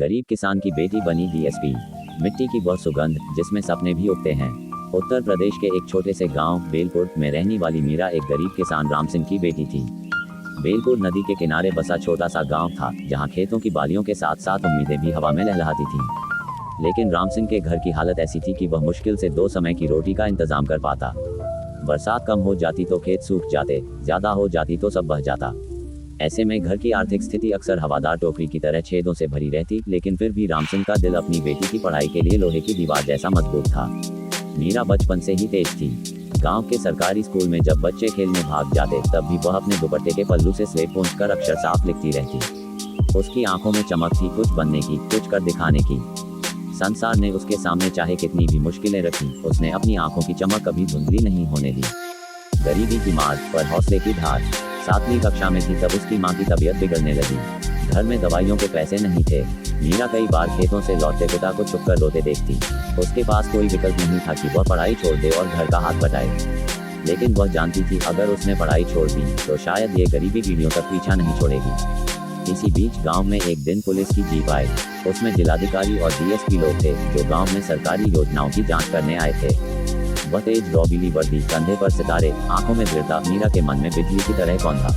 गरीब किसान की बेटी बनी डीएसपी। मिट्टी की वह सुगंध जिसमें सपने भी उगते हैं। उत्तर प्रदेश के एक छोटे से गांव बेलपुर में रहने वाली मीरा एक गरीब किसान राम सिंह की बेटी थी। बेलपुर नदी के किनारे बसा छोटा सा गांव था, जहां खेतों की बालियों के साथ साथ उम्मीदें भी हवा में लहलहाती थीं। लेकिन राम सिंह के घर की हालत ऐसी थी कि वह मुश्किल से 2 समय की रोटी का इंतजाम कर पाता। बरसात कम हो जाती तो खेत सूख जाते, ज्यादा हो जाती तो सब बह जाता। ऐसे में घर की आर्थिक स्थिति अक्सर हवादार टोकरी की तरह छेदों से भरी रहती, लेकिन फिर भी राम सिंह का दिल अपनी बेटी की पढ़ाई के लिए लोहे की दीवार जैसा मजबूत था। मीरा बचपन से ही तेज थी। गांव के सरकारी स्कूल में जब बच्चे खेलने भाग जाते, तब भी वह अपने दुपट्टे के पल्लू से स्लेट पोंछकर अक्षर साफ लिखती रहती। उसकी आंखों में चमक थी, कुछ बनने की, कुछ कर दिखाने की। संसार ने उसके सामने चाहे कितनी भी मुश्किलें रखी, उसने अपनी आंखों की चमक कभी धुंधली नहीं होने दी। गरीबी की मार पर हौसले की धार। 7वीं कक्षा में थी तब उसकी मां की तबीयत बिगड़ने लगी। घर में दवाइयों के पैसे नहीं थे। मीरा कई बार खेतों से लौटते पिता को छुपकर रोते देखती। उसके पास कोई विकल्प नहीं था कि वह पढ़ाई छोड़ दे और घर का हाथ बटाए। लेकिन वह जानती थी अगर उसने पढ़ाई छोड़ दी तो शायद ये गरीबी पीढ़ियों तक पीछा नहीं छोड़ेगी। इसी बीच गांव में एक दिन पुलिस की जीप आई। उसमें जिलाधिकारी और डीएसपी लोग थे जो गांव में सरकारी योजनाओं की जांच करने आए थे। वह तेज रौबीली वर्दी, कंधे पर सितारे, आंखों में दृढ़ता। मीरा के मन में बिजली की तरह कौंधा,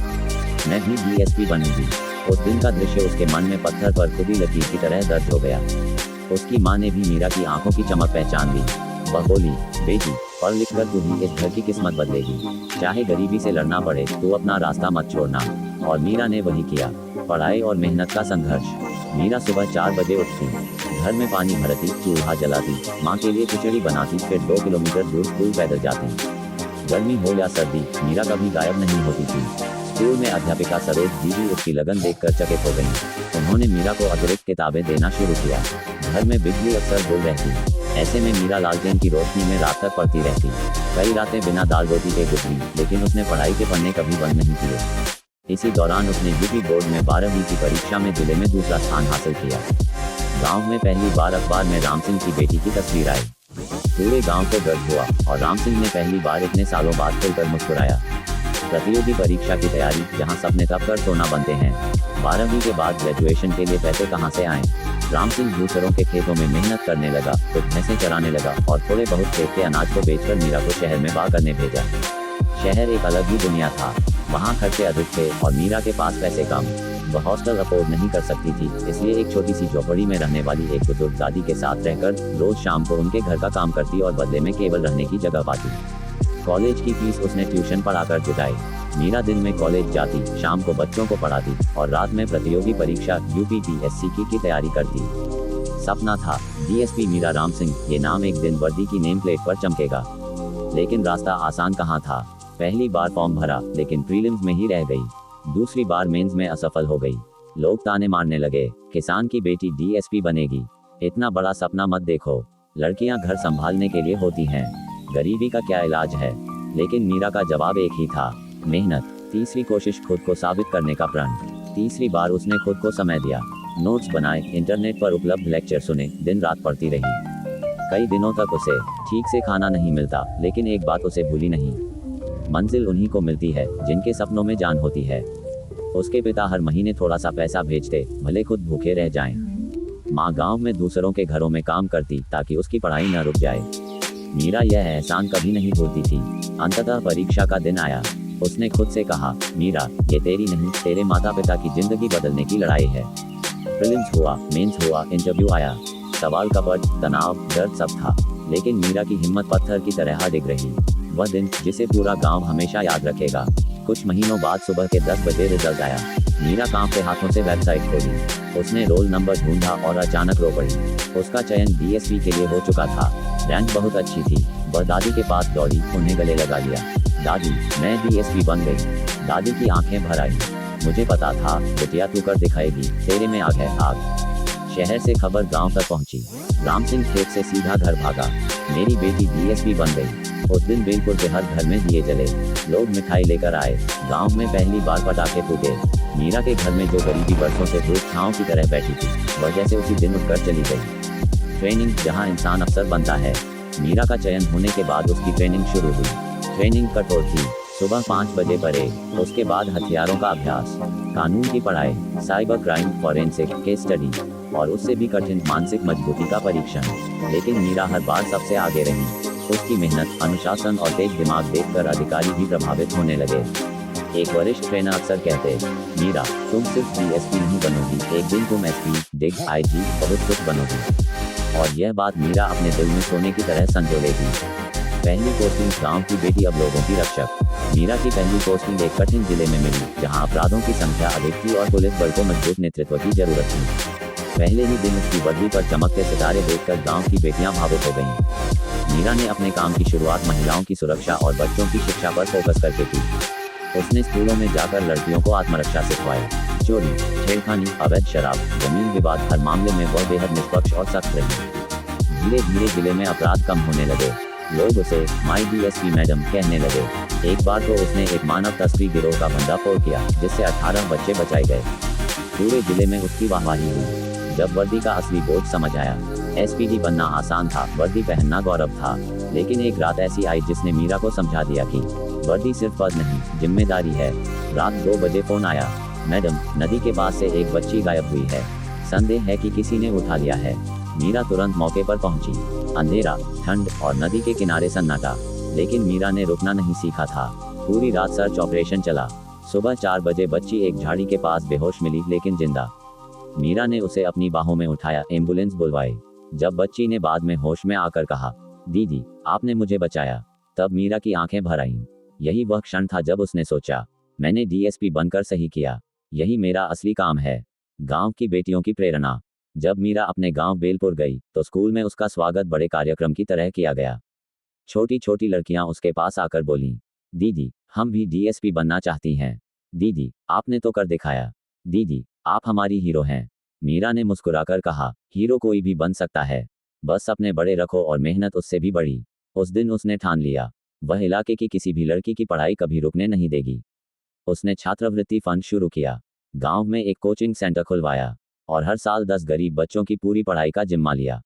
मैं भी डीएसपी बनूंगी। उस दिन का दृश्य उसके मन में पत्थर पर खुदी लकीर की तरह दर्ज हो गया। उसकी मां ने भी मीरा की आंखों की चमक पहचान ली। वह बोली, बेटी पढ़ लिख कर तू ही इस घर की किस्मत बदलेगी। चाहे गरीबी से लड़ना पड़े तो अपना रास्ता मत छोड़ना। और मीरा ने वही किया। पढ़ाई और मेहनत का संघर्ष। मीरा सुबह 4 बजे उठती, घर में पानी भरती, चूल्हा जलाती, माँ के लिए खिचड़ी बनाती, फिर 2 किलोमीटर दूर स्कूल पैदल जाती। गर्मी हो या सर्दी, मीरा कभी गायब नहीं होती थी। स्कूल में अध्यापिका सरोज दीदी उसकी लगन देखकर चकित हो गईं। उन्होंने मीरा को अतिरिक्त किताबें देना शुरू किया। घर में बिजली अक्सर गुल रहती। ऐसे में मीरा लालटेन की रोशनी में रात तक पढ़ती रहती। कई रातें बिना दाल रोटी के गुजरी, लेकिन उसने पढ़ाई के पन्ने कभी बंद नहीं किए। इसी दौरान उसने यूपी बोर्ड में 12वीं की परीक्षा में जिले में दूसरा स्थान हासिल किया। गांव में पहली बार अखबार में राम सिंह की बेटी की तस्वीर आई। पूरे गांव को गर्व हुआ और राम सिंह ने पहली बार इतने सालों बाद खुलकर मुस्कुराया। प्रतियोगी परीक्षा की तैयारी, जहां सपने तब कर सोना बनते हैं। 12वीं के बाद ग्रेजुएशन के लिए पैसे कहां से आए? राम सिंह दूसरों के खेतों में मेहनत करने लगा, खुद भैंसें चराने लगा और थोड़े बहुत खेत के अनाज को बेचकर मीरा को शहर में बा करने भेजा। शहर एक अलग ही दुनिया था। वहाँ खर्चे अधिक थे और मीरा के पास पैसे कम। वह हॉस्टल अफोर्ड नहीं कर सकती थी, इसलिए एक छोटी सी झोपड़ी में रहने वाली एक बुजुर्ग दादी के साथ रहकर रोज शाम को उनके घर का काम करती और बदले में केवल रहने की जगह पाती। कॉलेज की फीस उसने ट्यूशन पढ़ाकर जुटाई। मीरा दिन में कॉलेज जाती, शाम को बच्चों को पढ़ाती और रात में प्रतियोगी परीक्षा यूपीपीएससी की तैयारी करती। सपना था डीएसपी मीरा राम सिंह, ये नाम एक दिन वर्दी की नेम प्लेट पर चमकेगा। लेकिन रास्ता आसान कहाँ था। पहली बार फॉर्म भरा, लेकिन प्रीलिम्स में ही रह गई। दूसरी बार मेंस में असफल हो गई। लोग ताने मारने लगे, किसान की बेटी डीएसपी बनेगी, इतना बड़ा सपना मत देखो, लड़कियां घर संभालने के लिए होती हैं, गरीबी का क्या इलाज है। लेकिन मीरा का जवाब एक ही था, मेहनत। तीसरी कोशिश, खुद को साबित करने का प्रण। तीसरी बार उसने खुद को समय दिया, नोट्स बनाए, इंटरनेट पर उपलब्ध लेक्चर सुने, दिन रात पढ़ती रही। कई दिनों तक उसे ठीक से खाना नहीं मिलता, लेकिन एक बात उसे भूली नहीं, मंजिल उन्हीं को मिलती है जिनके सपनों में जान होती है। उसके पिता हर महीने थोड़ा सा पैसा भेजते, भले खुद भूखे रह जाएं। माँ गांव में दूसरों के घरों में काम करती ताकि उसकी पढ़ाई न रुक जाए। मीरा यह एहसान कभी नहीं भूलती थी। अंततः परीक्षा का दिन आया। उसने खुद से कहा, मीरा ये तेरी नहीं, तेरे माता पिता की जिंदगी बदलने की लड़ाई है। प्रीलिम्स हुआ, मेंस हुआ, इंटरव्यू आया। सवाल कपट, तनाव, दर्द सब था, लेकिन मीरा की हिम्मत पत्थर की तरह अडिग रही। वह दिन जिसे पूरा गांव हमेशा याद रखेगा। कुछ महीनों बाद सुबह के 10 बजे रिजल्ट आया। मीरा कांपते हाथों से वेबसाइट खोली। उसने रोल नंबर ढूंढा और अचानक रो पड़ी। उसका चयन डीएसपी के लिए हो चुका था। रैंक बहुत अच्छी थी। वह दादी के पास दौड़ी, उन्हें गले लगा लिया। दादी, मैं डीएसपी बन गई। दादी की आंखें भर आई। मुझे पता था बिटिया तू कर दिखाएगी, तेरे में आग है, आग। शहर से खबर गांव तक पहुंची। राम सिंह खेत से सीधा घर भागा, मेरी बेटी डीएसपी बन गई। उस दिन बेलपुर के हर घर में दिए जले, लोग मिठाई लेकर आए, गांव में पहली बार पटाखे फूटे। मीरा के घर में जो गरीबी बरसों से धूप छांव की तरह बैठी थी, वह जैसे उसी दिन उठकर चली गई। ट्रेनिंग, जहां इंसान अफसर बनता है। मीरा का चयन होने के बाद उसकी ट्रेनिंग शुरू हुई। ट्रेनिंग कठोर थी। सुबह 5 बजे परेड, उसके बाद हथियारों का अभ्यास, कानून की पढ़ाई, cyber crime, forensic, case study. और उससे भी कठिन मानसिक मजबूती का परीक्षण। लेकिन मीरा हर बार सबसे आगे रही। उसकी मेहनत, अनुशासन और तेज दिमाग देखकर अधिकारी भी प्रभावित होने लगे। एक वरिष्ठ ट्रेनर अक्सर कहते, मीरा, तुम सिर्फ डीएसपी नहीं बनोगी, एक दिन तुम एसपी, डिग, आईजी, बहुत कुछ बनोगी। और यह बात मीरा अपने दिल में सोने की तरह संजोलेगी। पहली पोस्टिंग गांव की बेटी अब लोगों की रक्षक। मीरा की पहली पोस्टिंग एक कठिन जिले में मिली, जहां अपराधों की संख्या अधिक थी और पुलिस बल को मजबूत नेतृत्व की जरूरत थी। पहले ही दिन उसकी वर्दी पर चमकते सितारे देखकर गांव की बेटियां भावुक हो गईं। मीरा ने अपने काम की शुरुआत महिलाओं की सुरक्षा और बच्चों की शिक्षा पर फोकस करके की। उसने स्कूलों में जाकर लड़कियों को आत्मरक्षा सिखवाई। चोरी, छेड़खानी, अवैध शराब, जमीन विवाद, हर मामले में वह बेहद निष्पक्ष और सख्त रही। धीरे धीरे जिले में अपराध कम होने लगे। लोग उसे माई डीएसपी मैडम कहने लगे। एक बार तो उसने एक मानव तस्करी गिरोह का भंडाफोड़ किया, जिससे 18 बच्चे बचाए गए। पूरे जिले में उसकी वाहवाही हुई। जब वर्दी का असली बोझ समझ आया, एसपीडी बनना आसान था, वर्दी पहनना गौरव था। लेकिन एक रात ऐसी आई जिसने मीरा को समझा दिया कि वर्दी सिर्फ पद नहीं, जिम्मेदारी है। रात 2 बजे फोन आया, मैडम, नदी के पास से एक बच्ची गायब हुई है, संदेह है कि किसी ने उठा लिया है। मीरा तुरंत मौके पर पहुंची। अंधेरा, ठंड और नदी के किनारे सन्नाटा, लेकिन मीरा ने रुकना नहीं सीखा था। पूरी रात सर्च ऑपरेशन चला। सुबह 4 बजे बच्ची एक झाड़ी के पास बेहोश मिली, लेकिन जिंदा। मीरा ने उसे अपनी बाहों में उठाया, एम्बुलेंस बुलवाई। जब बच्ची ने बाद में होश में आकर कहा, दीदी, आपने मुझे बचाया, तब मीरा की आंखें भर आईं। यही वह क्षण था जब उसने सोचा, मैंने डीएसपी बनकर सही किया, यही मेरा असली काम है। गांव की बेटियों की प्रेरणा। जब मीरा अपने गांव बेलपुर गई, तो स्कूल में उसका स्वागत बड़े कार्यक्रम की तरह किया गया। छोटी छोटी लड़कियां उसके पास आकर बोलीं, दीदी, हम भी डीएसपी बनना चाहती हैं। दीदी, आपने तो कर दिखाया। दीदी, आप हमारी हीरो हैं। मीरा ने मुस्कुराकर कहा, हीरो कोई भी बन सकता है, बस अपने बड़े रखो और मेहनत उससे भी बड़ी। उस दिन उसने ठान लिया, वह इलाके की किसी भी लड़की की पढ़ाई कभी रुकने नहीं देगी। उसने छात्रवृत्ति फंड शुरू किया, गांव में एक कोचिंग सेंटर खुलवाया और हर साल 10 गरीब बच्चों की पूरी पढ़ाई का जिम्मा लिया।